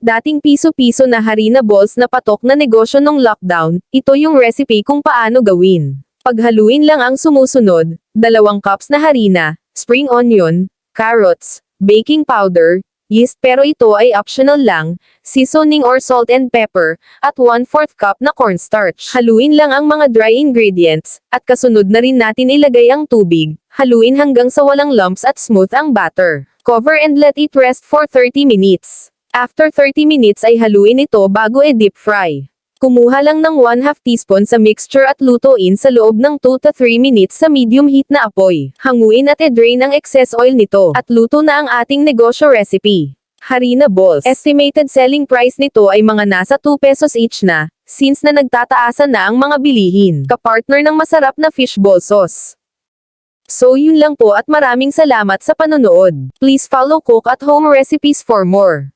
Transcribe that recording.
Dating piso-piso na harina balls na patok na negosyo nung lockdown, ito yung recipe kung paano gawin. Paghaluin lang ang sumusunod, 2 cups na harina, spring onion, carrots, baking powder, yeast pero ito ay optional lang, seasoning or salt and pepper, at 1/4 cup na cornstarch. Haluin lang ang mga dry ingredients, at kasunod na rin natin ilagay ang tubig. Haluin hanggang sa walang lumps at smooth ang batter. Cover and let it rest for 30 minutes. After 30 minutes ay haluin ito bago i-deep fry. Kumuha lang ng 1/2 teaspoon sa mixture at lutuin sa loob ng 2 to 3 minutes sa medium heat na apoy. Hanguin at i-drain ang excess oil nito. At luto na ang ating negosyo recipe. Harina balls. Estimated selling price nito ay mga nasa 2 pesos each na, since na nagtataasan na ang mga bilihin. Kapartner ng masarap na fishball sauce. So yun lang po at maraming salamat sa panonood. Please follow Cook at Home Recipes for more.